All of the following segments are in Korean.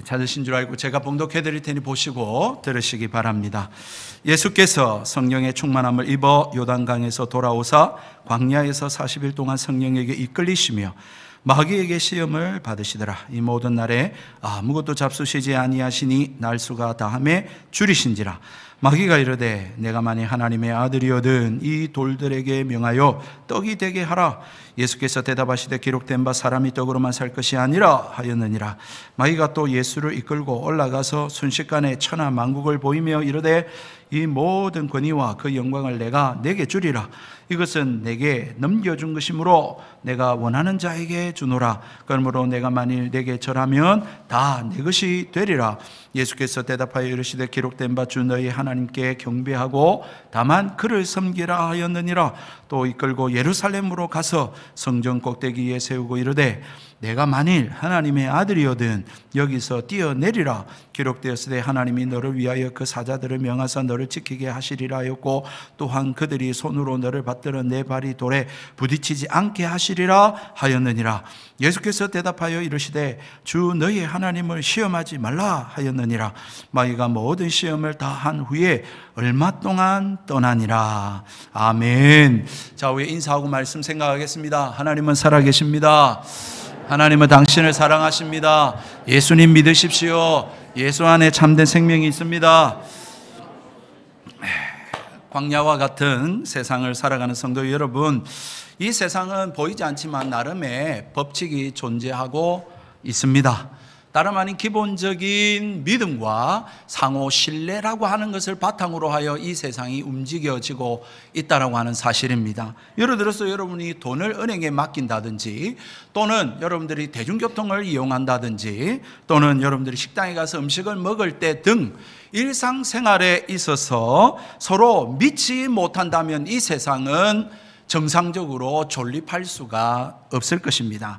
찾으신 줄 알고 제가 봉독해 드릴 테니 보시고 들으시기 바랍니다. 예수께서 성령의 충만함을 입어 요단강에서 돌아오사 광야에서 40일 동안 성령에게 이끌리시며 마귀에게 시험을 받으시더라. 이 모든 날에 아무것도 잡수시지 아니하시니 날수가 다함에 줄이신지라. 마귀가 이르되 내가 만일 하나님의 아들이거든 이 돌들에게 명하여 떡이 되게 하라. 예수께서 대답하시되 기록된 바 사람이 떡으로만 살 것이 아니라 하였느니라. 마귀가 또 예수를 이끌고 올라가서 순식간에 천하 만국을 보이며 이르되 이 모든 권위와 그 영광을 내가 내게 주리라. 이것은 내게 넘겨준 것이므로 내가 원하는 자에게 주노라. 그러므로 내가 만일 내게 절하면 다 내 것이 되리라. 예수께서 대답하여 이르시되 기록된 바 주 너희 하나님께 경배하고 다만 그를 섬기라 하였느니라. 또 이끌고 예루살렘으로 가서 성전 꼭대기에 세우고 이르되 내가 만일 하나님의 아들이거든 여기서 뛰어내리라. 기록되었으되 하나님이 너를 위하여 그 사자들을 명하사 너를 지키게 하시리라 하였고 또한 그들이 손으로 너를 받들어 내 발이 돌에 부딪히지 않게 하시리라 하였느니라. 예수께서 대답하여 이르시되 주 너희 하나님을 시험하지 말라 하였느니라. 마귀가 모든 시험을 다 한 후에 얼마 동안 떠나니라. 아멘. 자, 우리 인사하고 말씀 생각하겠습니다. 하나님은 살아계십니다. 하나님은 당신을 사랑하십니다. 예수님 믿으십시오. 예수 안에 참된 생명이 있습니다. 광야와 같은 세상을 살아가는 성도 여러분, 이 세상은 보이지 않지만 나름의 법칙이 존재하고 있습니다. 다름 아닌 기본적인 믿음과 상호 신뢰라고 하는 것을 바탕으로 하여 이 세상이 움직여지고 있다고 하는 사실입니다. 예를 들어서 여러분이 돈을 은행에 맡긴다든지, 또는 여러분들이 대중교통을 이용한다든지, 또는 여러분들이 식당에 가서 음식을 먹을 때 등 일상생활에 있어서 서로 믿지 못한다면 이 세상은 정상적으로 존립할 수가 없을 것입니다.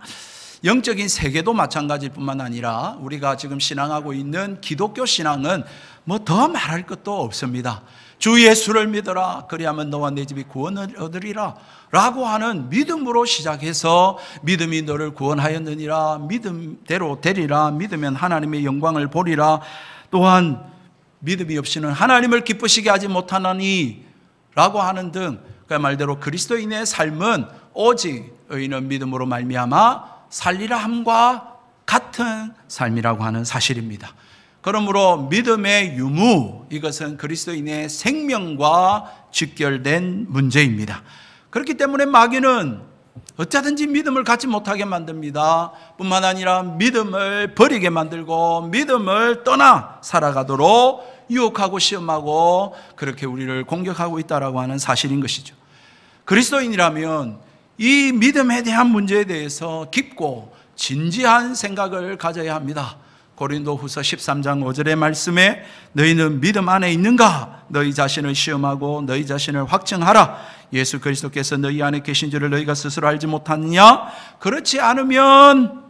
영적인 세계도 마찬가지일 뿐만 아니라 우리가 지금 신앙하고 있는 기독교 신앙은 뭐 더 말할 것도 없습니다. 주 예수를 믿어라. 그리하면 너와 내 집이 구원을 얻으리라 라고 하는 믿음으로 시작해서 믿음이 너를 구원하였느니라, 믿음대로 되리라, 믿으면 하나님의 영광을 보리라, 또한 믿음이 없이는 하나님을 기쁘시게 하지 못하나니 라고 하는 등, 그 말대로 그리스도인의 삶은 오직 의인은 믿음으로 말미암아 살리라 함과 같은 삶이라고 하는 사실입니다. 그러므로 믿음의 유무, 이것은 그리스도인의 생명과 직결된 문제입니다. 그렇기 때문에 마귀는 어쩌든지 믿음을 갖지 못하게 만듭니다. 뿐만 아니라 믿음을 버리게 만들고 믿음을 떠나 살아가도록 유혹하고 시험하고 그렇게 우리를 공격하고 있다고 하는 사실인 것이죠. 그리스도인이라면 이 믿음에 대한 문제에 대해서 깊고 진지한 생각을 가져야 합니다. 고린도후서 13장 5절의 말씀에 너희는 믿음 안에 있는가? 너희 자신을 시험하고 너희 자신을 확증하라. 예수 그리스도께서 너희 안에 계신 줄을 너희가 스스로 알지 못하느냐? 그렇지 않으면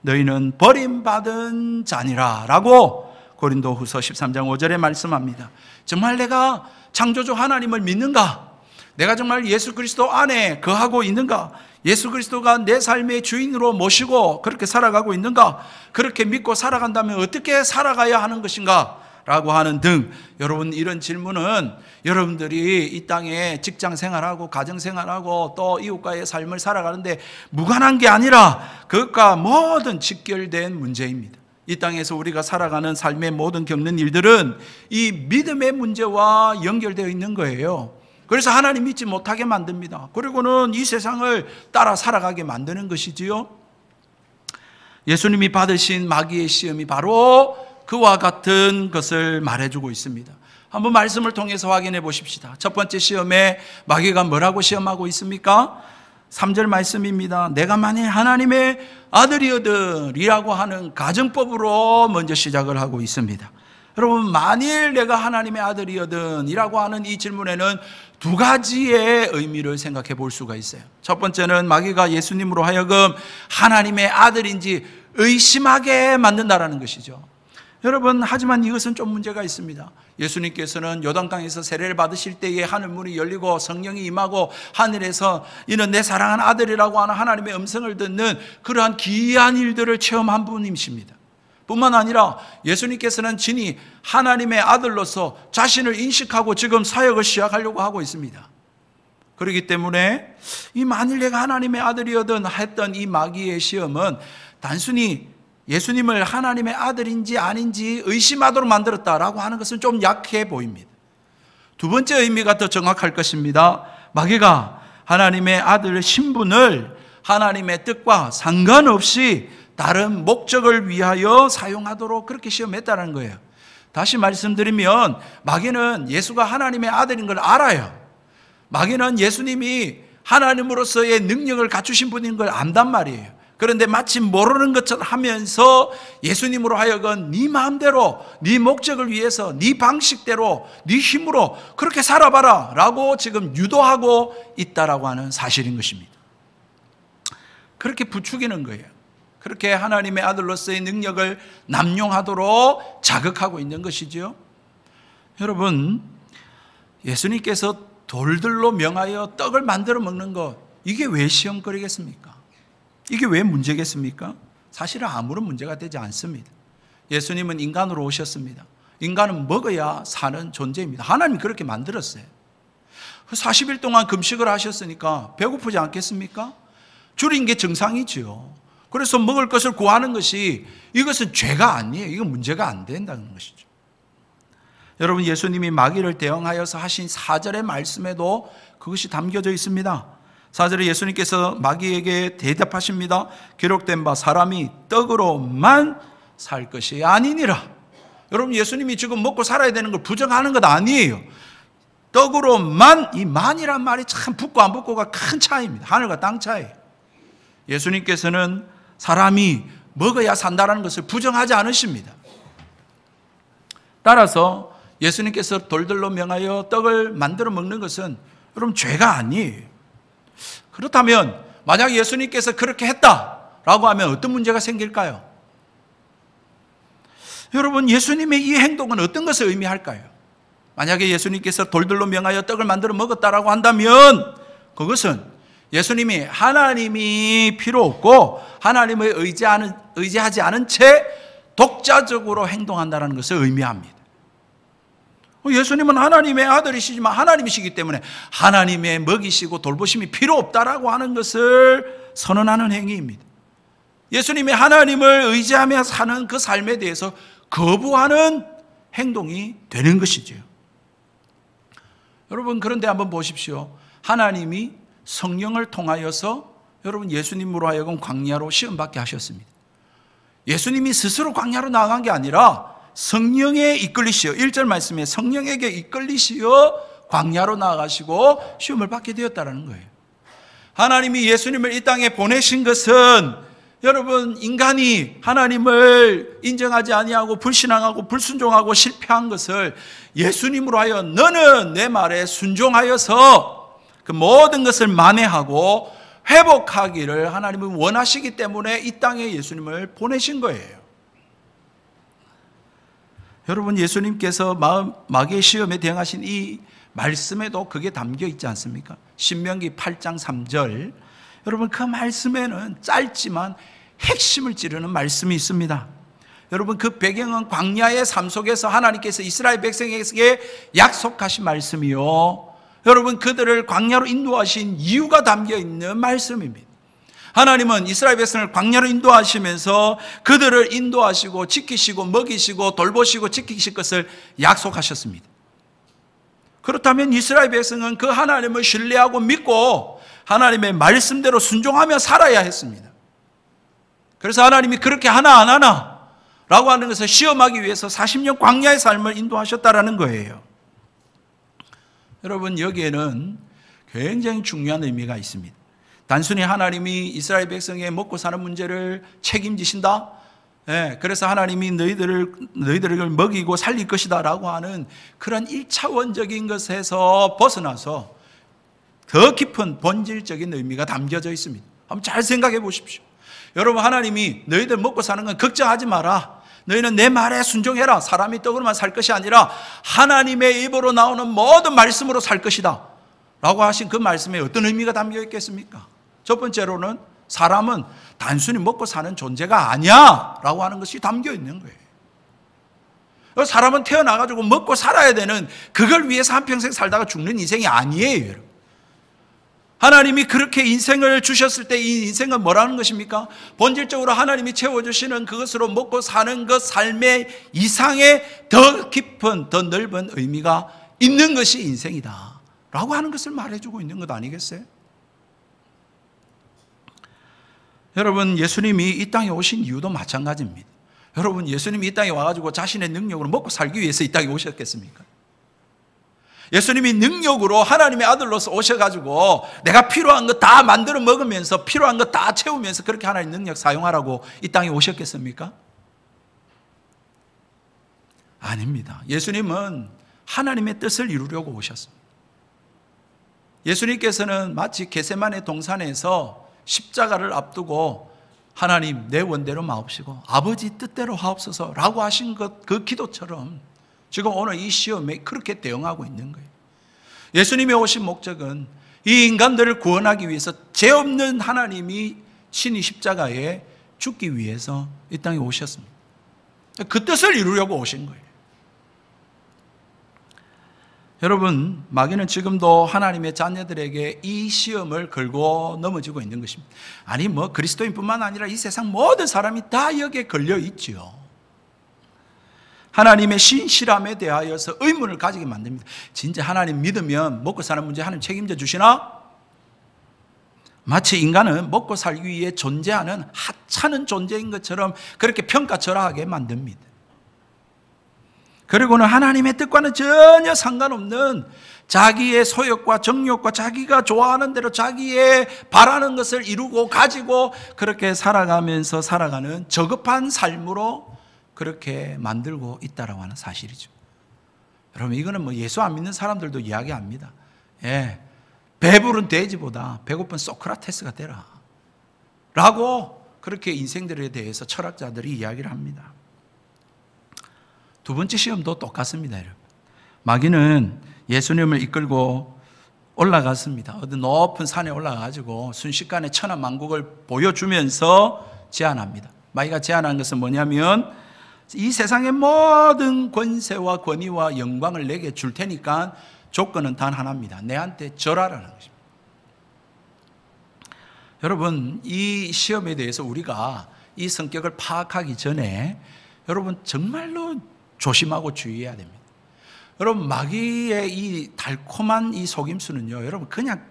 너희는 버림받은 자니라 라고 고린도후서 13장 5절에 말씀합니다. 정말 내가 창조주 하나님을 믿는가? 내가 정말 예수 그리스도 안에 거하고 있는가? 예수 그리스도가 내 삶의 주인으로 모시고 그렇게 살아가고 있는가? 그렇게 믿고 살아간다면 어떻게 살아가야 하는 것인가? 라고 하는 등, 여러분, 이런 질문은 여러분들이 이 땅에 직장 생활하고 가정 생활하고 또 이웃과의 삶을 살아가는데 무관한 게 아니라 그것과 모든 직결된 문제입니다. 이 땅에서 우리가 살아가는 삶의 모든 겪는 일들은 이 믿음의 문제와 연결되어 있는 거예요. 그래서 하나님 믿지 못하게 만듭니다. 그리고는 이 세상을 따라 살아가게 만드는 것이지요. 예수님이 받으신 마귀의 시험이 바로 그와 같은 것을 말해주고 있습니다. 한번 말씀을 통해서 확인해 보십시다. 첫 번째 시험에 마귀가 뭐라고 시험하고 있습니까? 3절 말씀입니다. 내가 만일 하나님의 아들이거든이라고 하는 가정법으로 먼저 시작을 하고 있습니다. 여러분, 만일 내가 하나님의 아들이거든이라고 하는 이 질문에는 두 가지의 의미를 생각해 볼 수가 있어요. 첫 번째는 마귀가 예수님으로 하여금 하나님의 아들인지 의심하게 만든다라는 것이죠. 여러분, 하지만 이것은 좀 문제가 있습니다. 예수님께서는 요단강에서 세례를 받으실 때에 하늘 문이 열리고 성령이 임하고 하늘에서 이는 내 사랑하는 아들이라고 하는 하나님의 음성을 듣는 그러한 기이한 일들을 체험한 분이십니다. 뿐만 아니라 예수님께서는 진히 하나님의 아들로서 자신을 인식하고 지금 사역을 시작하려고 하고 있습니다. 그렇기 때문에 이 만일 내가 하나님의 아들이거든 했던 이 마귀의 시험은 단순히 예수님을 하나님의 아들인지 아닌지 의심하도록 만들었다라고 하는 것은 좀 약해 보입니다. 두 번째 의미가 더 정확할 것입니다. 마귀가 하나님의 아들 신분을 하나님의 뜻과 상관없이 다른 목적을 위하여 사용하도록 그렇게 시험했다는 거예요. 다시 말씀드리면 마귀는 예수가 하나님의 아들인 걸 알아요. 마귀는 예수님이 하나님으로서의 능력을 갖추신 분인 걸 안단 말이에요. 그런데 마치 모르는 것처럼 하면서 예수님으로 하여금 네 마음대로 네 목적을 위해서 네 방식대로 네 힘으로 그렇게 살아봐라 라고 지금 유도하고 있다라고 하는 사실인 것입니다. 그렇게 부추기는 거예요. 그렇게 하나님의 아들로서의 능력을 남용하도록 자극하고 있는 것이죠. 여러분, 예수님께서 돌들로 명하여 떡을 만들어 먹는 것, 이게 왜 시험거리겠습니까? 이게 왜 문제겠습니까? 사실은 아무런 문제가 되지 않습니다. 예수님은 인간으로 오셨습니다. 인간은 먹어야 사는 존재입니다. 하나님이 그렇게 만들었어요. 40일 동안 금식을 하셨으니까 배고프지 않겠습니까? 줄인 게 정상이지요. 그래서 먹을 것을 구하는 것이 이것은 죄가 아니에요. 이건 문제가 안 된다는 것이죠. 여러분, 예수님이 마귀를 대응하여서 하신 4절의 말씀에도 그것이 담겨져 있습니다. 4절에 예수님께서 마귀에게 대답하십니다. 기록된 바 사람이 떡으로만 살 것이 아니니라. 여러분, 예수님이 지금 먹고 살아야 되는 걸 부정하는 것 아니에요. 떡으로만, 이 만이란 말이 참 붙고 안 붙고가 큰 차이입니다. 하늘과 땅 차이예요. 예수님께서는 사람이 먹어야 산다는 것을 부정하지 않으십니다. 따라서 예수님께서 돌들로 명하여 떡을 만들어 먹는 것은 여러분 죄가 아니에요. 그렇다면 만약 예수님께서 그렇게 했다라고 하면 어떤 문제가 생길까요? 여러분, 예수님의 이 행동은 어떤 것을 의미할까요? 만약에 예수님께서 돌들로 명하여 떡을 만들어 먹었다라고 한다면 그것은 예수님이 하나님이 필요 없고 하나님을 의지하지 않은 채 독자적으로 행동한다는 것을 의미합니다. 예수님은 하나님의 아들이시지만 하나님이시기 때문에 하나님의 먹이시고 돌보심이 필요 없다라고 하는 것을 선언하는 행위입니다. 예수님이 하나님을 의지하며 사는 그 삶에 대해서 거부하는 행동이 되는 것이죠. 여러분, 그런데 한번 보십시오. 하나님이 성령을 통하여서 여러분 예수님으로 하여금 광야로 시험받게 하셨습니다. 예수님이 스스로 광야로 나간 게 아니라 성령에 이끌리시어 1절 말씀에 성령에게 이끌리시어 광야로 나가시고 시험을 받게 되었다는 거예요. 하나님이 예수님을 이 땅에 보내신 것은 여러분 인간이 하나님을 인정하지 아니하고 불신앙하고 불순종하고 실패한 것을 예수님으로 하여 너는 내 말에 순종하여서 그 모든 것을 만회하고 회복하기를 하나님은 원하시기 때문에 이 땅에 예수님을 보내신 거예요. 여러분, 예수님께서 마귀의 시험에 대응하신 이 말씀에도 그게 담겨 있지 않습니까? 신명기 8장 3절. 여러분, 그 말씀에는 짧지만 핵심을 찌르는 말씀이 있습니다. 여러분, 그 배경은 광야의 삶 속에서 하나님께서 이스라엘 백성에게 약속하신 말씀이요, 여러분 그들을 광야로 인도하신 이유가 담겨 있는 말씀입니다. 하나님은 이스라엘 백성을 광야로 인도하시면서 그들을 인도하시고 지키시고 먹이시고 돌보시고 지키실 것을 약속하셨습니다. 그렇다면 이스라엘 백성은 그 하나님을 신뢰하고 믿고 하나님의 말씀대로 순종하며 살아야 했습니다. 그래서 하나님이 그렇게 하나 안 하나 라고 하는 것을 시험하기 위해서 40년 광야의 삶을 인도하셨다라는 거예요. 여러분, 여기에는 굉장히 중요한 의미가 있습니다. 단순히 하나님이 이스라엘 백성의 먹고 사는 문제를 책임지신다? 그래서 하나님이 너희들을 먹이고 살릴 것이다 라고 하는 그런 1차원적인 것에서 벗어나서 더 깊은 본질적인 의미가 담겨져 있습니다. 한번 잘 생각해 보십시오. 여러분, 하나님이 너희들 먹고 사는 건 걱정하지 마라, 너희는 내 말에 순종해라, 사람이 떡으로만 살 것이 아니라 하나님의 입으로 나오는 모든 말씀으로 살 것이다 라고 하신 그 말씀에 어떤 의미가 담겨 있겠습니까? 첫 번째로는 사람은 단순히 먹고 사는 존재가 아니야 라고 하는 것이 담겨 있는 거예요. 사람은 태어나가지고 먹고 살아야 되는, 그걸 위해서 한평생 살다가 죽는 인생이 아니에요, 여러분. 하나님이 그렇게 인생을 주셨을 때 이 인생은 뭐라는 것입니까? 본질적으로 하나님이 채워주시는 그것으로 먹고 사는 것, 삶의 이상의 더 깊은, 더 넓은 의미가 있는 것이 인생이다 라고 하는 것을 말해주고 있는 것 아니겠어요? 여러분, 예수님이 이 땅에 오신 이유도 마찬가지입니다. 여러분, 예수님이 이 땅에 와가지고 자신의 능력으로 먹고 살기 위해서 이 땅에 오셨겠습니까? 예수님이 능력으로 하나님의 아들로서 오셔가지고 내가 필요한 거 다 만들어 먹으면서 필요한 거 다 채우면서 그렇게 하나님 능력 사용하라고 이 땅에 오셨겠습니까? 아닙니다. 예수님은 하나님의 뜻을 이루려고 오셨습니다. 예수님께서는 마치 겟세마네 동산에서 십자가를 앞두고 하나님 내 원대로 마옵시고 아버지 뜻대로 하옵소서라고 하신 것, 그 기도처럼 지금 오늘 이 시험에 그렇게 대응하고 있는 거예요. 예수님이 오신 목적은 이 인간들을 구원하기 위해서 죄 없는 하나님이 친히 십자가에 죽기 위해서 이 땅에 오셨습니다. 그 뜻을 이루려고 오신 거예요. 여러분, 마귀는 지금도 하나님의 자녀들에게 이 시험을 걸고 넘어지고 있는 것입니다. 아니 그리스도인뿐만 아니라 이 세상 모든 사람이 다 여기에 걸려 있지요. 하나님의 신실함에 대하여서 의문을 가지게 만듭니다. 진짜 하나님 믿으면 먹고 사는 문제 하나님 책임져 주시나? 마치 인간은 먹고 살기 위해 존재하는 하찮은 존재인 것처럼 그렇게 평가절하하게 만듭니다. 그리고는 하나님의 뜻과는 전혀 상관없는 자기의 소욕과 정욕과 자기가 좋아하는 대로 자기의 바라는 것을 이루고 가지고 그렇게 살아가면서 살아가는 저급한 삶으로 그렇게 만들고 있다라고 하는 사실이죠. 여러분, 이거는 예수 안 믿는 사람들도 이야기합니다. 예, 배부른 돼지보다 배고픈 소크라테스가 되라 라고 그렇게 인생들에 대해서 철학자들이 이야기를 합니다. 두 번째 시험도 똑같습니다, 여러분. 마귀는 예수님을 이끌고 올라갔습니다. 어디 높은 산에 올라가가지고 순식간에 천하만국을 보여주면서 제안합니다. 마귀가 제안한 것은 뭐냐면 이 세상의 모든 권세와 권위와 영광을 내게 줄 테니까 조건은 단 하나입니다. 내한테 절하라는 것입니다. 여러분, 이 시험에 대해서 우리가 이 성격을 파악하기 전에 여러분 정말로 조심하고 주의해야 됩니다. 여러분, 마귀의 이 달콤한 이 속임수는요, 여러분 그냥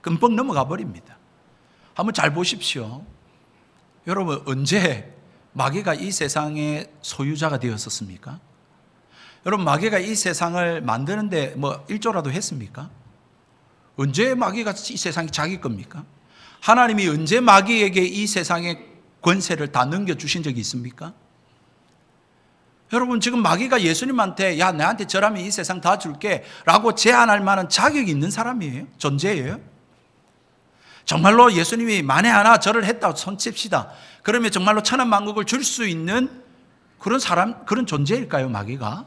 끔뻑 넘어가 버립니다. 한번 잘 보십시오. 여러분, 언제 마귀가 이 세상의 소유자가 되었었습니까? 여러분, 마귀가 이 세상을 만드는데 일조라도 했습니까? 언제 마귀가 이 세상이 자기 겁니까? 하나님이 언제 마귀에게 이 세상의 권세를 다 넘겨주신 적이 있습니까? 여러분, 지금 마귀가 예수님한테 야 내한테 절하면 이 세상 다 줄게 라고 제안할 만한 자격이 있는 사람이에요? 존재예요? 정말로 예수님이 만에 하나 절을 했다고 손칩시다. 그러면 정말로 천하만국을 줄 수 있는 그런 사람, 그런 존재일까요, 마귀가?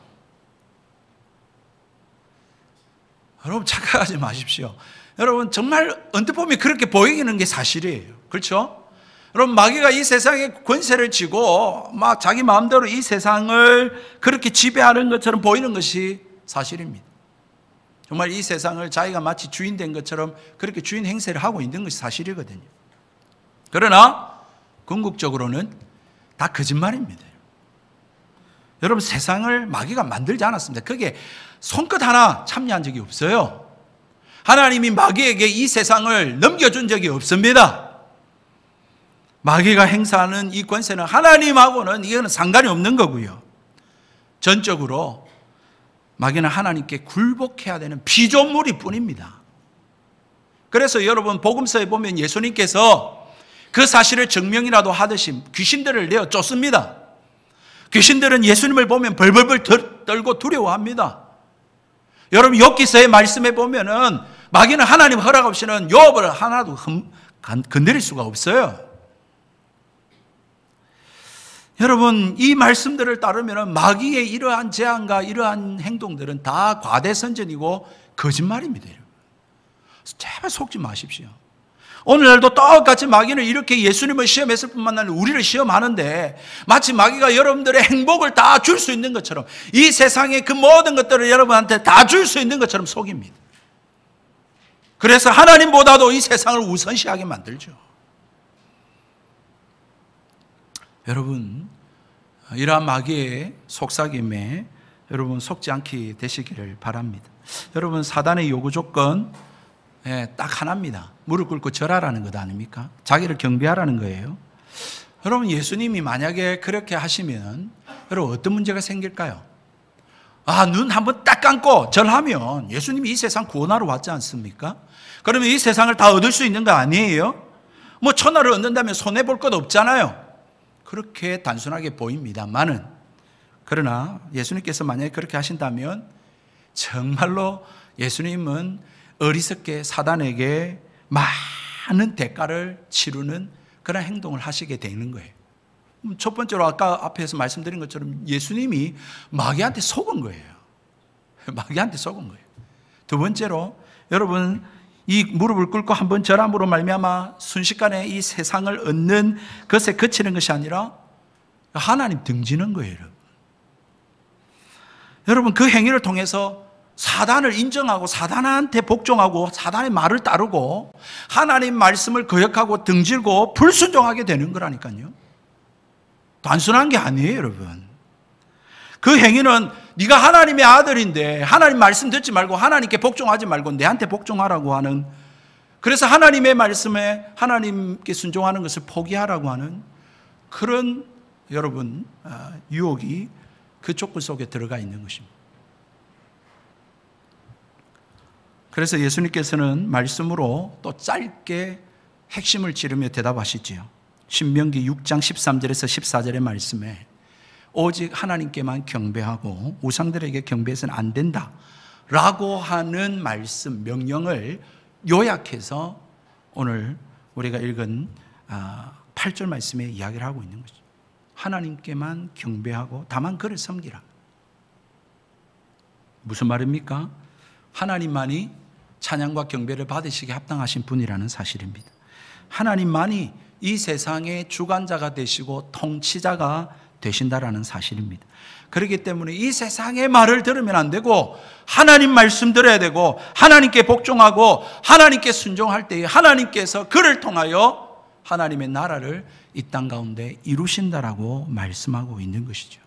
여러분, 착각하지 마십시오. 여러분, 정말 언뜻 보면 그렇게 보이는 게 사실이에요. 그렇죠? 여러분, 마귀가 이 세상에 권세를 쥐고 막 자기 마음대로 이 세상을 그렇게 지배하는 것처럼 보이는 것이 사실입니다. 정말 이 세상을 자기가 마치 주인 된 것처럼 그렇게 주인 행세를 하고 있는 것이 사실이거든요. 그러나 궁극적으로는 다 거짓말입니다. 여러분, 세상을 마귀가 만들지 않았습니다. 그게 손끝 하나 참여한 적이 없어요. 하나님이 마귀에게 이 세상을 넘겨준 적이 없습니다. 마귀가 행사하는 이 권세는 하나님하고는 이거는 상관이 없는 거고요. 전적으로 마귀는 하나님께 굴복해야 되는 피조물일 뿐입니다. 그래서 여러분, 복음서에 보면 예수님께서 그 사실을 증명이라도 하듯이 귀신들을 내어 쫓습니다. 귀신들은 예수님을 보면 벌벌벌 떨고 두려워합니다. 여러분, 욥기서의 말씀에 보면은 마귀는 하나님 허락 없이는 욥을 하나도 건드릴 수가 없어요. 여러분, 이 말씀들을 따르면 마귀의 이러한 제안과 이러한 행동들은 다 과대선전이고 거짓말입니다. 제발 속지 마십시오. 오늘날도 똑같이 마귀는 이렇게 예수님을 시험했을 뿐만 아니라 우리를 시험하는데, 마치 마귀가 여러분들의 행복을 다 줄 수 있는 것처럼, 이 세상의 그 모든 것들을 여러분한테 다 줄 수 있는 것처럼 속입니다. 그래서 하나님보다도 이 세상을 우선시하게 만들죠. 여러분, 이러한 마귀의 속삭임에 여러분 속지 않게 되시기를 바랍니다. 여러분, 사단의 요구 조건 딱 하나입니다. 무릎 꿇고 절하라는 것 아닙니까? 자기를 경배하라는 거예요. 여러분, 예수님이 만약에 그렇게 하시면 여러분 어떤 문제가 생길까요? 눈 한번 딱 감고 절하면 예수님이 이 세상 구원하러 왔지 않습니까? 그러면 이 세상을 다 얻을 수 있는 거 아니에요? 뭐 천하를 얻는다면 손해볼 것 없잖아요. 그렇게 단순하게 보입니다만은, 그러나 예수님께서 만약에 그렇게 하신다면 정말로 예수님은 어리석게 사단에게 많은 대가를 치르는 그런 행동을 하시게 되는 거예요. 첫 번째로 아까 앞에서 말씀드린 것처럼 예수님이 마귀한테 속은 거예요. 마귀한테 속은 거예요. 두 번째로 여러분, 이 무릎을 꿇고 한번 절함으로 말미암아 순식간에 이 세상을 얻는 것에 그치는 것이 아니라 하나님 등지는 거예요. 여러분, 그 행위를 통해서 사단을 인정하고 사단한테 복종하고 사단의 말을 따르고 하나님 말씀을 거역하고 등지고 불순종하게 되는 거라니까요. 단순한 게 아니에요, 여러분. 그 행위는 네가 하나님의 아들인데 하나님 말씀 듣지 말고 하나님께 복종하지 말고 내한테 복종하라고 하는, 그래서 하나님의 말씀에 하나님께 순종하는 것을 포기하라고 하는 그런 여러분 유혹이 그 조건 속에 들어가 있는 것입니다. 그래서 예수님께서는 말씀으로 또 짧게 핵심을 찌르며 대답하시지요. 신명기 6장 13절에서 14절의 말씀에 오직 하나님께만 경배하고 우상들에게 경배해서는 안 된다 라고 하는 말씀, 명령을 요약해서 오늘 우리가 읽은 8절 말씀에 이야기를 하고 있는 것이죠. 하나님께만 경배하고 다만 그를 섬기라. 무슨 말입니까? 하나님만이 찬양과 경배를 받으시기에 합당하신 분이라는 사실입니다. 하나님만이 이 세상의 주관자가 되시고 통치자가 되신다라는 사실입니다. 그렇기 때문에 이 세상의 말을 들으면 안 되고 하나님 말씀 들어야 되고 하나님께 복종하고 하나님께 순종할 때에 하나님께서 그를 통하여 하나님의 나라를 이 땅 가운데 이루신다라고 말씀하고 있는 것이죠.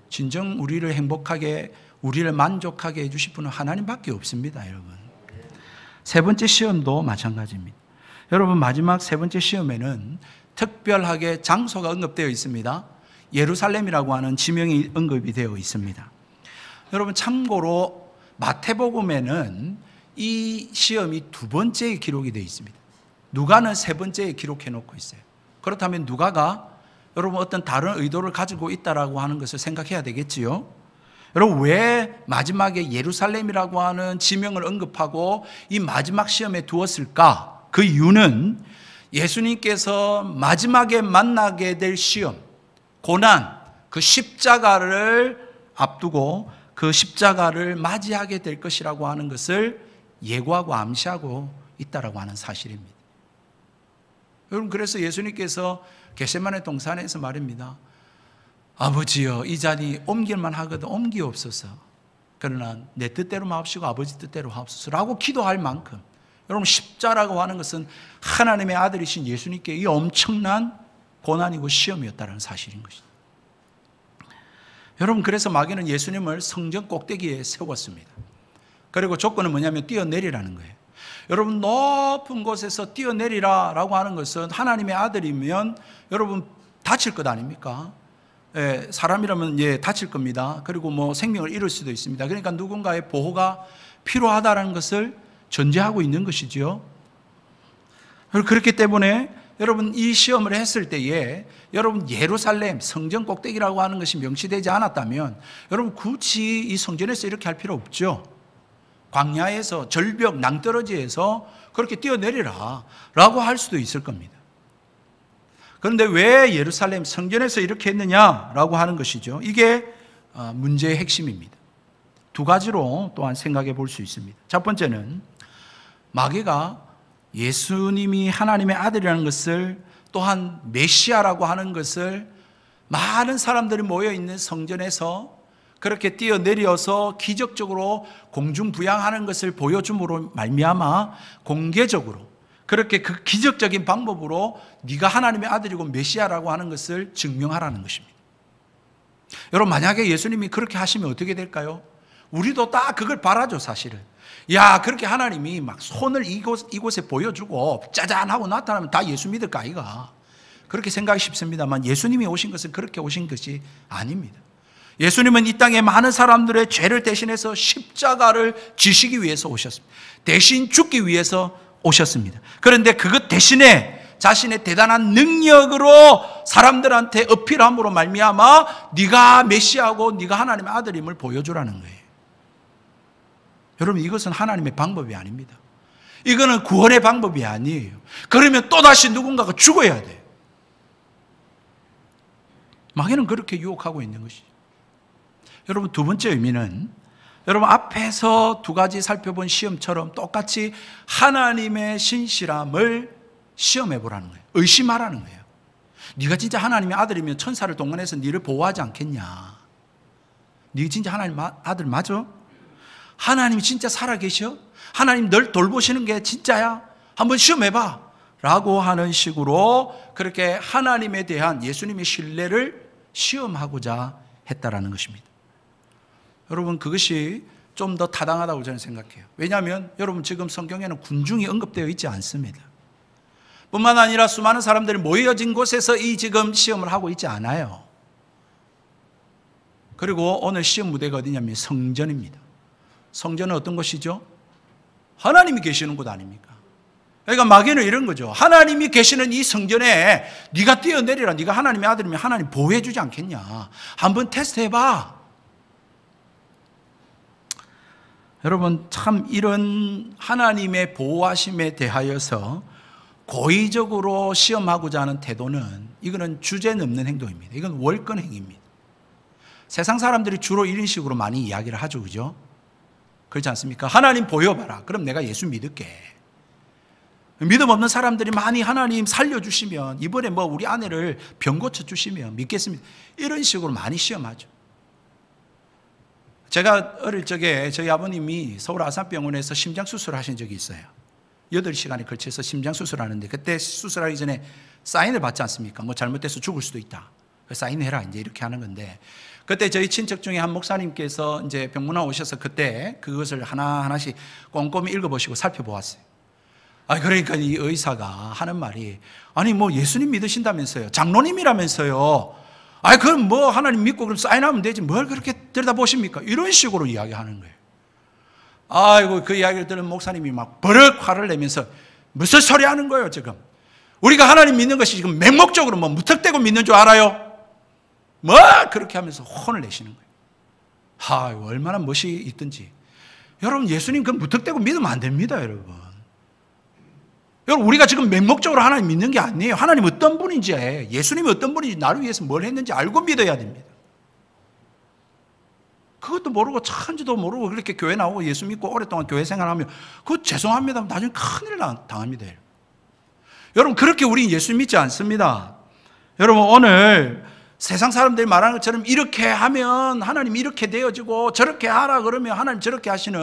진정 우리를 행복하게, 우리를 만족하게 해주실 분은 하나님밖에 없습니다, 여러분. 세 번째 시험도 마찬가지입니다. 여러분, 마지막 세 번째 시험에는 특별하게 장소가 언급되어 있습니다. 예루살렘이라고 하는 지명이 언급이 되어 있습니다. 여러분, 참고로 마태복음에는 이 시험이 두 번째에 기록이 되어 있습니다. 누가는 세 번째에 기록해 놓고 있어요. 그렇다면 누가가 여러분 어떤 다른 의도를 가지고 있다라고 하는 것을 생각해야 되겠지요. 여러분, 왜 마지막에 예루살렘이라고 하는 지명을 언급하고 이 마지막 시험에 두었을까? 그 이유는 예수님께서 마지막에 만나게 될 시험, 고난, 그 십자가를 앞두고 그 십자가를 맞이하게 될 것이라고 하는 것을 예고하고 암시하고 있다라고 하는 사실입니다. 여러분, 그래서 예수님께서 겟세마네 동산에서 말입니다. 아버지여, 이 자리 옮길만 하거든 옮기옵소서. 그러나 내 뜻대로 마옵시고 아버지 뜻대로 하옵소서라고 기도할 만큼, 여러분, 십자라고 하는 것은 하나님의 아들이신 예수님께 이 엄청난 고난이고 시험이었다는 사실인 것입니다. 여러분, 그래서 마귀는 예수님을 성전 꼭대기에 세웠습니다. 그리고 조건은 뭐냐면 뛰어내리라는 거예요. 여러분, 높은 곳에서 뛰어내리라라고 하는 것은 하나님의 아들이면 여러분 다칠 것 아닙니까? 사람이라면 다칠 겁니다. 그리고 뭐 생명을 잃을 수도 있습니다. 그러니까 누군가의 보호가 필요하다는 것을 전제하고 있는 것이지요. 그렇기 때문에 여러분, 이 시험을 했을 때에 여러분 예루살렘 성전 꼭대기라고 하는 것이 명시되지 않았다면 여러분 굳이 이 성전에서 이렇게 할 필요 없죠. 광야에서 절벽 낭떠러지에서 그렇게 뛰어내리라 라고 할 수도 있을 겁니다. 그런데 왜 예루살렘 성전에서 이렇게 했느냐라고 하는 것이죠. 이게 문제의 핵심입니다. 두 가지로 또한 생각해 볼 수 있습니다. 첫 번째는 마귀가 예수님이 하나님의 아들이라는 것을, 또한 메시아라고 하는 것을 많은 사람들이 모여있는 성전에서 그렇게 뛰어내려서 기적적으로 공중부양하는 것을 보여줌으로 말미암아 공개적으로 그렇게 그 기적적인 방법으로 네가 하나님의 아들이고 메시아라고 하는 것을 증명하라는 것입니다. 여러분, 만약에 예수님이 그렇게 하시면 어떻게 될까요? 우리도 딱 그걸 바라죠, 사실은. 야, 그렇게 하나님이 막 손을 이곳에 보여주고 짜잔 하고 나타나면 다 예수 믿을까 아이가? 그렇게 생각이 쉽습니다만 예수님이 오신 것은 그렇게 오신 것이 아닙니다. 예수님은 이 땅에 많은 사람들의 죄를 대신해서 십자가를 지시기 위해서 오셨습니다. 대신 죽기 위해서 오셨습니다. 그런데 그것 대신에 자신의 대단한 능력으로 사람들한테 어필함으로 말미암아 네가 메시아고 네가 하나님의 아들임을 보여주라는 거예요. 여러분, 이것은 하나님의 방법이 아닙니다. 이거는 구원의 방법이 아니에요. 그러면 또다시 누군가가 죽어야 돼요. 마귀는 그렇게 유혹하고 있는 것이죠. 여러분, 두 번째 의미는 여러분 앞에서 두 가지 살펴본 시험처럼 똑같이 하나님의 신실함을 시험해 보라는 거예요. 의심하라는 거예요. 네가 진짜 하나님의 아들이면 천사를 동원해서 네를 보호하지 않겠냐? 네가 진짜 하나님 아들 맞아? 하나님이 진짜 살아계셔? 하나님 널 돌보시는 게 진짜야? 한번 시험해봐 라고 하는 식으로 그렇게 하나님에 대한 예수님의 신뢰를 시험하고자 했다라는 것입니다. 여러분, 그것이 좀 더 타당하다고 저는 생각해요. 왜냐하면 여러분, 지금 성경에는 군중이 언급되어 있지 않습니다. 뿐만 아니라 수많은 사람들이 모여진 곳에서 이 지금 시험을 하고 있지 않아요. 그리고 오늘 시험 무대가 어디냐면 성전입니다. 성전은 어떤 곳이죠? 하나님이 계시는 곳 아닙니까? 그러니까 마귀는 이런 거죠. 하나님이 계시는 이 성전에 네가 뛰어내리라. 네가 하나님의 아들이면 하나님 보호해 주지 않겠냐. 한번 테스트해봐. 여러분, 참 이런 하나님의 보호하심에 대하여서 고의적으로 시험하고자 하는 태도는 이거는 주제넘는 행동입니다. 이건 월권 행위입니다. 세상 사람들이 주로 이런 식으로 많이 이야기를 하죠. 그죠? 그렇지 않습니까? 하나님 보여봐라. 그럼 내가 예수 믿을게. 믿음 없는 사람들이 많이 하나님 살려주시면, 이번에 뭐 우리 아내를 병 고쳐주시면 믿겠습니다. 이런 식으로 많이 시험하죠. 제가 어릴 적에 저희 아버님이 서울 아산병원에서 심장수술을 하신 적이 있어요. 8시간에 걸쳐서 심장수술하는데, 그때 수술하기 전에 사인을 받지 않습니까? 뭐 잘못돼서 죽을 수도 있다. 사인해라. 이제 이렇게 하는 건데, 그때 저희 친척 중에 한 목사님께서 이제 병문안 오셔서 그때 그것을 하나하나씩 꼼꼼히 읽어보시고 살펴보았어요. 그러니까 이 의사가 하는 말이, 아니 뭐 예수님 믿으신다면서요, 장로님이라면서요, 그럼 뭐 하나님 믿고 그럼 사인하면 되지 뭘 그렇게 들여다보십니까? 이런 식으로 이야기하는 거예요. 아이고, 그 이야기를 들은 목사님이 막 버럭 화를 내면서, 무슨 소리 하는 거예요 지금? 우리가 하나님 믿는 것이 지금 맹목적으로 뭐 무턱대고 믿는 줄 알아요? 뭐 그렇게 하면서 혼을 내시는 거예요. 얼마나 멋이 있든지. 여러분, 예수님 그 무턱대고 믿으면 안 됩니다. 여러분, 우리가 지금 맹목적으로 하나님 믿는 게 아니에요. 하나님 어떤 분인지, 예수님이 어떤 분인지, 나를 위해서 뭘 했는지 알고 믿어야 됩니다. 그것도 모르고 천지도 모르고 그렇게 교회 나오고 예수 믿고 오랫동안 교회 생활하면 그거 죄송합니다. 나중에 큰일 당합니다. 여러분, 그렇게 우리 예수 믿지 않습니다. 여러분, 오늘 세상 사람들이 말하는 것처럼 이렇게 하면 하나님이 이렇게 되어지고 저렇게 하라 그러면 하나님 저렇게 하시는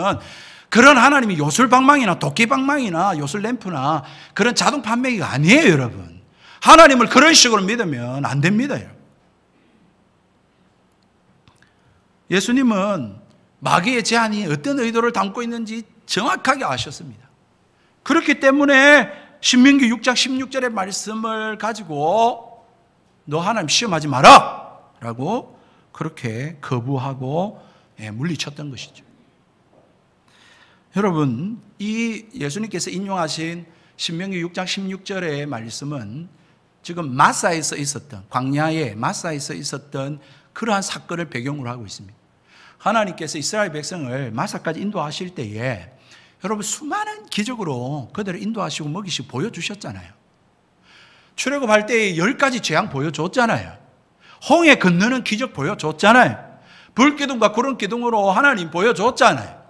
그런 하나님이 요술방망이나 도끼방망이나 요술램프나 그런 자동 판매기가 아니에요. 여러분, 하나님을 그런 식으로 믿으면 안 됩니다. 예수님은 마귀의 제안이 어떤 의도를 담고 있는지 정확하게 아셨습니다. 그렇기 때문에 신명기 6장 16절의 말씀을 가지고 너 하나님 시험하지 마라 라고 그렇게 거부하고 물리쳤던 것이죠. 여러분, 이 예수님께서 인용하신 신명기 6장 16절의 말씀은 지금 마사에서 있었던, 광야의 마사에서 있었던 그러한 사건을 배경으로 하고 있습니다. 하나님께서 이스라엘 백성을 마사까지 인도하실 때에 여러분 수많은 기적으로 그들을 인도하시고 먹이시고 보여주셨잖아요. 출애굽할 때에 10가지 재앙 보여줬잖아요. 홍해 건너는 기적 보여줬잖아요. 불기둥과 구름기둥으로 하나님 보여줬잖아요.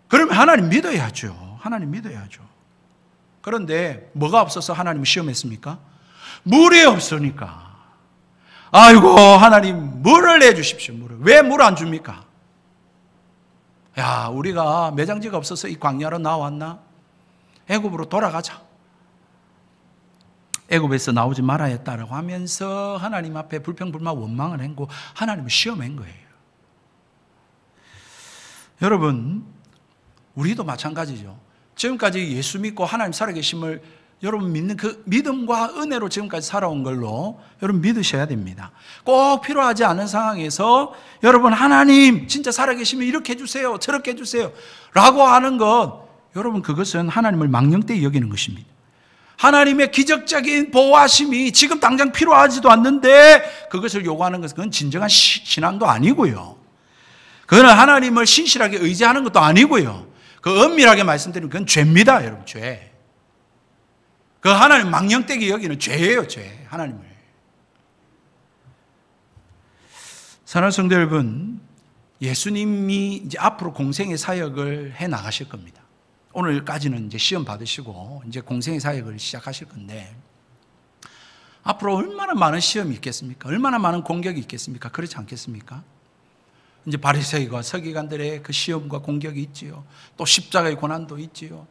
그러면 하나님 믿어야죠. 하나님 믿어야죠. 그런데 뭐가 없어서 하나님을 시험했습니까? 물이 없으니까. 아이고, 하나님 물을 내주십시오. 물을. 왜 물 안 줍니까? 야, 우리가 매장지가 없어서 이 광야로 나왔나? 애굽으로 돌아가자. 애굽에서 나오지 말아야 했다라고 하면서 하나님 앞에 불평불만 원망을 했고 하나님을 시험한 거예요. 여러분, 우리도 마찬가지죠. 지금까지 예수 믿고 하나님 살아계심을 여러분 믿는 그 믿음과 은혜로 지금까지 살아온 걸로 여러분 믿으셔야 됩니다. 꼭 필요하지 않은 상황에서 여러분 하나님 진짜 살아계시면 이렇게 해주세요, 저렇게 해주세요 라고 하는 것, 여러분 그것은 하나님을 망령되이 여기는 것입니다. 하나님의 기적적인 보호하심이 지금 당장 필요하지도 않는데 그것을 요구하는 것은 그건 진정한 신앙도 아니고요. 그거는 하나님을 신실하게 의지하는 것도 아니고요. 그 엄밀하게 말씀드리면 그건 죄입니다, 여러분. 죄. 그 하나님 망령되게 여기는 죄예요, 죄. 하나님을. 사랑하는 성도 여러분, 예수님이 이제 앞으로 공생의 사역을 해 나가실 겁니다. 오늘까지는 이제 시험 받으시고 이제 공생의 사역을 시작하실 건데 앞으로 얼마나 많은 시험이 있겠습니까? 얼마나 많은 공격이 있겠습니까? 그렇지 않겠습니까? 이제 바리새인과 서기관들의 그 시험과 공격이 있지요. 또 십자가의 고난도 있지요.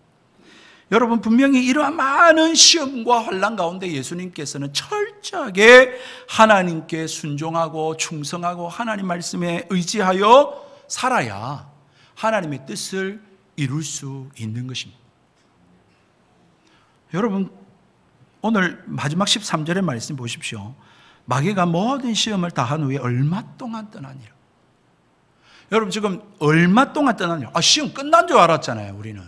여러분 분명히 이러한 많은 시험과 환난 가운데 예수님께서는 철저하게 하나님께 순종하고 충성하고 하나님 말씀에 의지하여 살아야 하나님의 뜻을 이룰 수 있는 것입니다. 여러분 오늘 마지막 13절의 말씀 보십시오. 마귀가 모든 시험을 다한 후에 얼마 동안 떠나니라. 여러분 지금 얼마 동안 떠나니라. 시험 끝난 줄 알았잖아요. 우리는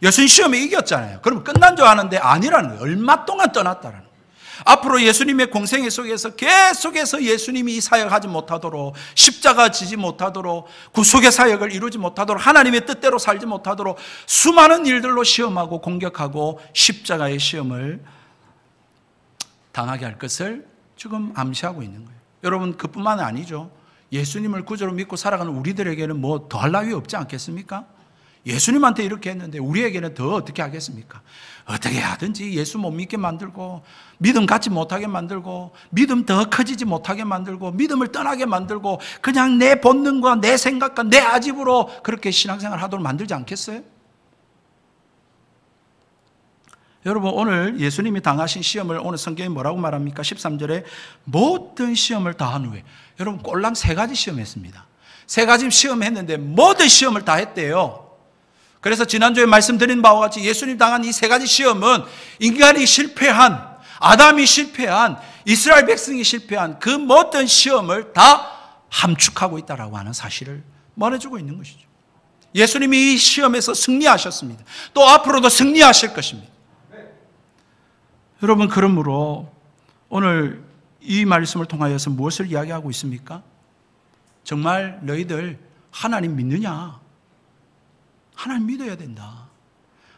예수님 시험에 이겼잖아요. 그럼 끝난 줄 아는데 아니라는 거예요. 얼마 동안 떠났다라는 거예요. 앞으로 예수님의 공생애 속에서 계속해서 예수님이 이 사역하지 못하도록, 십자가 지지 못하도록, 구속의 사역을 이루지 못하도록, 하나님의 뜻대로 살지 못하도록 수많은 일들로 시험하고 공격하고 십자가의 시험을 당하게 할 것을 지금 암시하고 있는 거예요. 여러분 그뿐만 아니죠. 예수님을 구주로 믿고 살아가는 우리들에게는 뭐 더할 나위 없지 않겠습니까? 예수님한테 이렇게 했는데 우리에게는 더 어떻게 하겠습니까? 어떻게 하든지 예수 못 믿게 만들고 믿음 갖지 못하게 만들고 믿음 더 커지지 못하게 만들고 믿음을 떠나게 만들고 그냥 내 본능과 내 생각과 내 아집으로 그렇게 신앙생활 하도록 만들지 않겠어요? 여러분 오늘 예수님이 당하신 시험을 오늘 성경이 뭐라고 말합니까? 13절에 모든 시험을 다한 후에, 여러분 꼴랑 3가지 시험했습니다. 3가지 시험했는데 모든 시험을 다 했대요. 그래서 지난주에 말씀드린 바와 같이 예수님 당한 이 3가지 시험은 인간이 실패한, 아담이 실패한, 이스라엘 백성이 실패한 그 모든 시험을 다 함축하고 있다라고 하는 사실을 말해주고 있는 것이죠. 예수님이 이 시험에서 승리하셨습니다. 또 앞으로도 승리하실 것입니다. 여러분 그러므로 오늘 이 말씀을 통하여서 무엇을 이야기하고 있습니까? 정말 너희들 하나님 믿느냐? 하나님 믿어야 된다.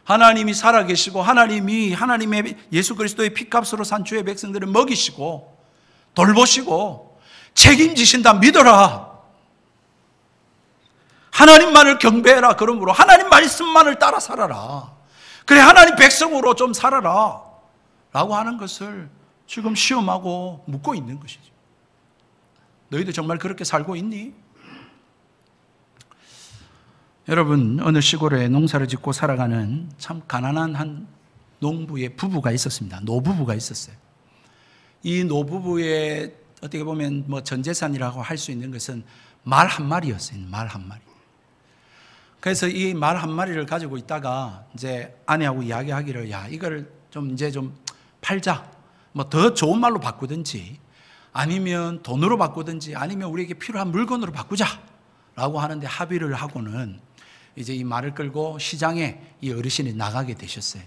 하나님이 살아계시고 하나님의 예수 그리스도의 피값으로 산 주의 백성들을 먹이시고 돌보시고 책임지신다. 믿어라. 하나님만을 경배해라. 그러므로 하나님 말씀만을 따라 살아라. 그래 하나님 백성으로 좀 살아라 라고 하는 것을 지금 시험하고 묻고 있는 것이죠. 너희들 정말 그렇게 살고 있니? 여러분 어느 시골에 농사를 짓고 살아가는 참 가난한 한 농부의 부부가 있었습니다. 노부부가 있었어요. 이 노부부의 어떻게 보면 뭐 전 재산이라고 할 수 있는 것은 말 한 마리였어요. 말 한 마리. 그래서 이 말 한 마리를 가지고 있다가 이제 아내하고 이야기하기를, 야 이걸 좀 이제 좀 팔자. 뭐 더 좋은 말로 바꾸든지 아니면 돈으로 바꾸든지 아니면 우리에게 필요한 물건으로 바꾸자라고 하는데 합의를 하고는 이제 이 말을 끌고 시장에 이 어르신이 나가게 되셨어요.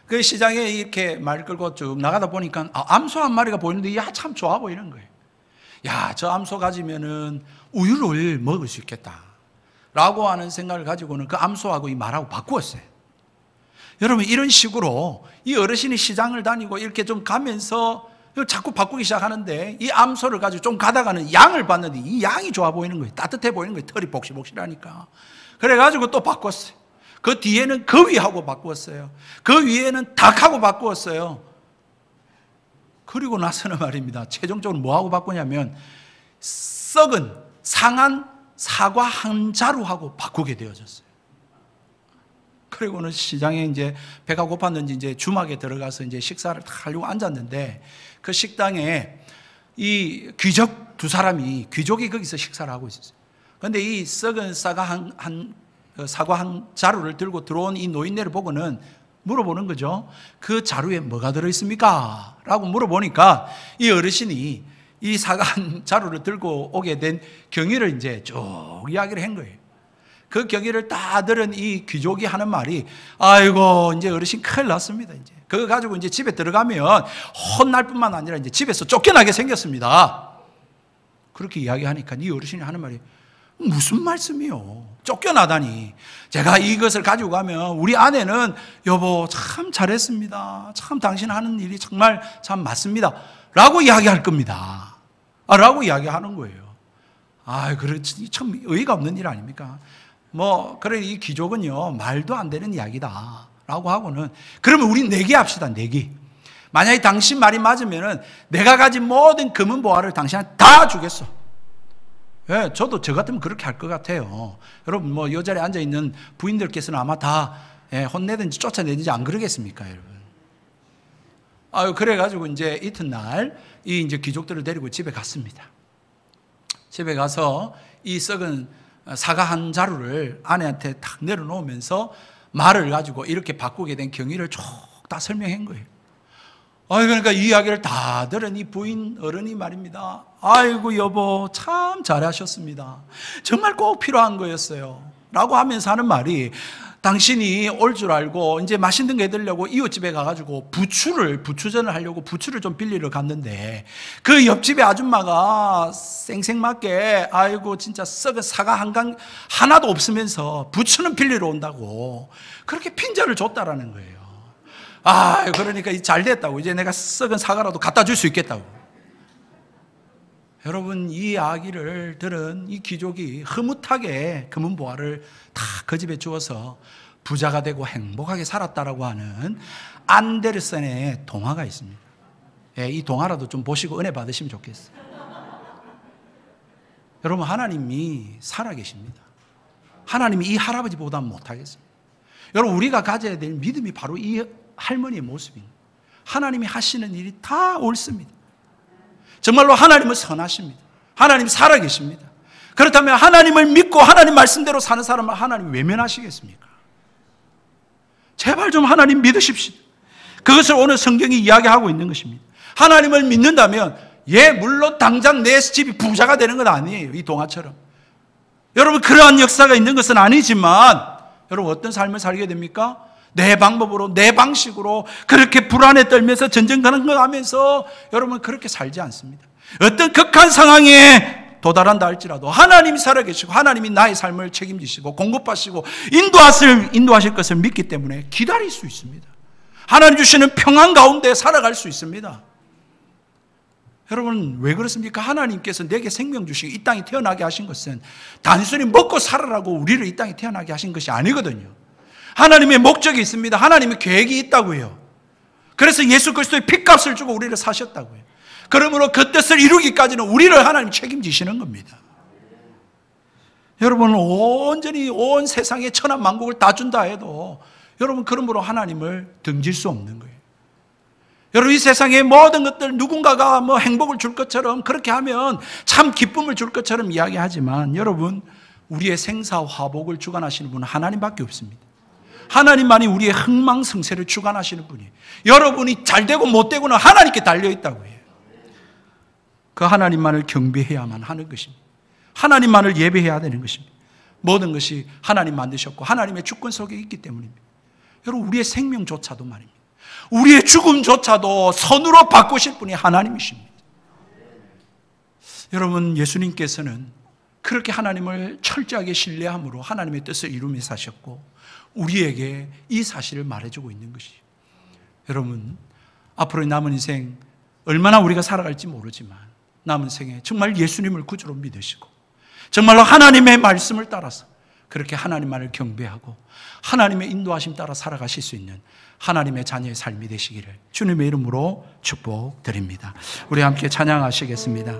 그 시장에 이렇게 말 끌고 쭉 나가다 보니까 암소 한 마리가 보이는데 야 참 좋아 보이는 거예요. 야 저 암소 가지면은 우유를 먹을 수 있겠다 라고 하는 생각을 가지고는 그 암소하고 이 말하고 바꾸었어요. 여러분 이런 식으로 이 어르신이 시장을 다니고 이렇게 좀 가면서 자꾸 바꾸기 시작하는데 이 암소를 가지고 좀 가다가는 양을 봤는데 이 양이 좋아 보이는 거예요. 따뜻해 보이는 거예요. 털이 복실복실하니까. 그래가지고 또 바꿨어요. 그 뒤에는 거위하고 바꾸었어요. 그 위에는 닭하고 바꾸었어요. 그리고 나서는 말입니다. 최종적으로 뭐하고 바꾸냐면 썩은 상한 사과 한 자루하고 바꾸게 되어졌어요. 그리고는 시장에 이제 배가 고팠는지 이제 주막에 들어가서 이제 식사를 다 하려고 앉았는데 그 식당에 이 귀족 두 사람이 귀족이 거기서 식사를 하고 있었어요. 그런데 이 썩은 사과 한 자루를 들고 들어온 이 노인네를 보고는 물어보는 거죠. 그 자루에 뭐가 들어있습니까? 라고 물어보니까 이 어르신이 이 사과 한 자루를 들고 오게 된 경위를 이제 쭉 이야기를 한 거예요. 그 경위를 다 들은 이 귀족이 하는 말이 아이고 이제 어르신 큰일 났습니다. 이제 그거 가지고 이제 집에 들어가면 혼날 뿐만 아니라 이제 집에서 쫓겨나게 생겼습니다. 그렇게 이야기하니까 이 어르신이 하는 말이 무슨 말씀이요? 쫓겨나다니. 제가 이것을 가지고 가면 우리 아내는 여보 참 잘했습니다. 참 당신 하는 일이 정말 참 맞습니다. 라고 이야기할 겁니다. 라고 이야기하는 거예요. 그렇지. 참 의의가 없는 일 아닙니까? 그래, 이 귀족은요, 말도 안 되는 이야기다. 라고 하고는, 그러면 우리 내기합시다, 내기. 만약에 당신 말이 맞으면은 내가 가진 모든 금은 보화를 당신한테 다 주겠어. 예, 저도 저 같으면 그렇게 할 것 같아요. 여러분, 이 자리에 앉아있는 부인들께서는 아마 다 혼내든지 쫓아내든지 안 그러겠습니까, 여러분? 그래가지고 이제 이튿날 이 이제 귀족들을 데리고 집에 갔습니다. 집에 가서 이 썩은 사과 한 자루를 아내한테 탁 내려놓으면서 말을 가지고 이렇게 바꾸게 된 경위를 쭉 다 설명한 거예요. 그러니까 이 이야기를 다 들은 이 부인 어른이 말입니다. 아이고 여보 참 잘하셨습니다. 정말 꼭 필요한 거였어요. 라고 하면서 하는 말이 당신이 올 줄 알고 이제 맛있는 거 해드리려고 이웃집에 가가지고 부추전을 하려고 부추를 좀 빌리러 갔는데 그 옆집에 아줌마가 생생맞게 아이고 진짜 썩은 사과 한 강 하나도 없으면서 부추는 빌리러 온다고 그렇게 핀잔을 줬다라는 거예요. 그러니까 잘 됐다고. 이제 내가 썩은 사과라도 갖다 줄 수 있겠다고. 여러분, 이 이야기를 들은 이 귀족이 흐뭇하게 금은 보화를 다 그 집에 주어서 부자가 되고 행복하게 살았다라고 하는 안데르센의 동화가 있습니다. 이 동화라도 좀 보시고 은혜 받으시면 좋겠어요. 여러분, 하나님이 살아계십니다. 하나님이 이 할아버지보다 못하겠습니다. 여러분, 우리가 가져야 될 믿음이 바로 이 할머니의 모습입니다. 하나님이 하시는 일이 다 옳습니다. 정말로 하나님은 선하십니다. 하나님 살아계십니다. 그렇다면 하나님을 믿고 하나님 말씀대로 사는 사람을 하나님 외면하시겠습니까? 제발 좀 하나님 믿으십시오. 그것을 오늘 성경이 이야기하고 있는 것입니다. 하나님을 믿는다면 물론 당장 내 집이 부자가 되는 건 아니에요. 이 동화처럼. 여러분, 그러한 역사가 있는 것은 아니지만 여러분 어떤 삶을 살게 됩니까? 내 방법으로 내 방식으로 그렇게 불안에 떨면서 전전긍긍하면서 여러분 그렇게 살지 않습니다. 어떤 극한 상황에 도달한다 할지라도 하나님이 살아계시고 하나님이 나의 삶을 책임지시고 공급하시고 인도하실 것을 믿기 때문에 기다릴 수 있습니다. 하나님 주시는 평안 가운데 살아갈 수 있습니다. 여러분 왜 그렇습니까? 하나님께서 내게 생명 주시고 이 땅에 태어나게 하신 것은 단순히 먹고 살아라고 우리를 이 땅에 태어나게 하신 것이 아니거든요. 하나님의 목적이 있습니다. 하나님의 계획이 있다고요. 그래서 예수 그리스도의 핏값을 주고 우리를 사셨다고요. 그러므로 그 뜻을 이루기까지는 우리를 하나님 책임지시는 겁니다. 여러분 온전히 온 세상의 천한 만국을 다 준다 해도 여러분 그러므로 하나님을 등질 수 없는 거예요. 여러분 이 세상의 모든 것들 누군가가 행복을 줄 것처럼 그렇게 하면 참 기쁨을 줄 것처럼 이야기하지만 여러분 우리의 생사화복을 주관하시는 분은 하나님밖에 없습니다. 하나님만이 우리의 흥망성쇠를 주관하시는 분이에요. 여러분이 잘 되고 못 되고는 하나님께 달려있다고 해요. 그 하나님만을 경배해야만 하는 것입니다. 하나님만을 예배해야 되는 것입니다. 모든 것이 하나님 만드셨고 하나님의 주권 속에 있기 때문입니다. 여러분 우리의 생명조차도 말입니다. 우리의 죽음조차도 선으로 바꾸실 분이 하나님이십니다. 여러분 예수님께서는 그렇게 하나님을 철저하게 신뢰함으로 하나님의 뜻을 이루며 사셨고 우리에게 이 사실을 말해주고 있는 것이죠. 여러분 앞으로 남은 인생 얼마나 우리가 살아갈지 모르지만 남은 생에 정말 예수님을 구주로 믿으시고 정말로 하나님의 말씀을 따라서 그렇게 하나님만을 경배하고 하나님의 인도하심 따라 살아가실 수 있는 하나님의 자녀의 삶이 되시기를 주님의 이름으로 축복드립니다. 우리 함께 찬양하시겠습니다.